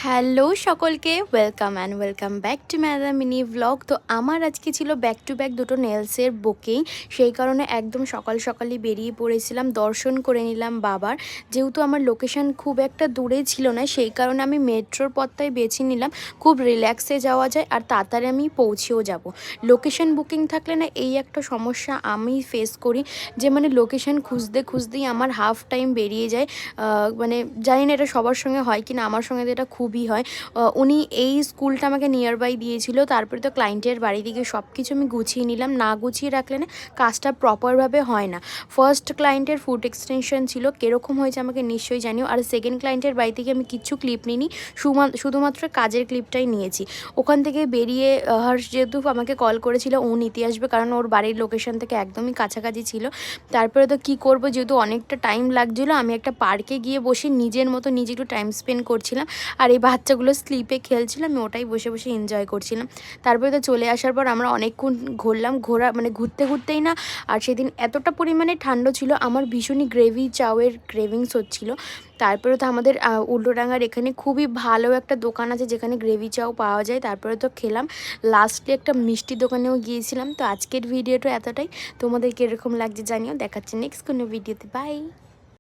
Hello সকলকে welcome and welcome back to madam mini blog. তো আমার আজকে ছিল ব্যাক টু ব্যাক দুটো নেলসের বুকিং, সেই কারণে একদম সকাল সকালই বেরিয়ে পড়েছিলাম। দর্শন করে নিলাম বাবার, যেহেতু আমার লোকেশন খুব একটা দূরে ছিল না, সেই কারণে আমি মেট্রোর পথটাই বেছে নিলাম। খুব রিল্যাক্সে যাওয়া যায় আর তাড়াতাড়ি আমি পৌঁছেও যাব। লোকেশন বুকিং থাকলে না এই একটা সমস্যা আমি ফেস করি, যে মানে লোকেশন খুঁজতে খুঁজতেই আমার হাফ টাইম বেরিয়ে যায়। মানে জানি না এটা সবার সঙ্গে হয় কি না, আমার সঙ্গে তো এটা খুবই হয়। উনি এই স্কুলটা আমাকে নিয়ার বাই দিয়েছিল, তারপরে তো ক্লায়েন্টের বাড়ি থেকে সব কিছু আমি গুছিয়ে নিলাম। না গুছিয়ে রাখলে না কাজটা প্রপারভাবে হয় না। ফার্স্ট ক্লায়েন্টের ফুড এক্সটেনশন ছিল, কীরকম হয়েছে আমাকে নিশ্চয়ই জানিও। আর সেকেন্ড ক্লায়েন্টের বাড়ি থেকে আমি কিচ্ছু ক্লিপ নিইনি, শুধুমাত্র কাজের ক্লিপটাই নিয়েছি। ওখান থেকে বেরিয়ে হর্ষ যেহেতু আমাকে কল করেছিল, ও নিতে আসবে, কারণ ওর বাড়ির লোকেশন থেকে একদমই কাছাকাছি ছিল। তারপরে তো কী করবো, যেহেতু অনেকটা টাইম লাগছিলো, আমি একটা পার্কে গিয়ে বসে নিজের মতো নিজে একটু টাইম স্পেন্ড করছিলাম। আর এই বাচ্চাগুলো স্লিপে খেলছিলাম, আমি ওটাই বসে বসে এনজয় করছিলাম। তারপরে তো চলে আসার পর আমরা অনেকক্ষণ ঘুরলাম, মানে ঘুরতে ঘুরতেই না। আর সেদিন এতটা পরিমাণে ঠান্ডা ছিল, আমার ভীষণই গ্রেভি চাউয়ের ক্রেভিংস হচ্ছিলো। তারপরে তো আমাদের উল্টোডাঙার এখানে খুবই ভালো একটা দোকান আছে যেখানে গ্রেভি চাউ পাওয়া যায়। তারপরে তো খেলাম, লাস্টে একটা মিষ্টি দোকানেও গিয়েছিলাম। তো আজকের ভিডিওটা এতটাই, তোমাদের কীরকম লাগছে জানিও। দেখাচ্ছে নেক্সট কোনো ভিডিওতে, বাই।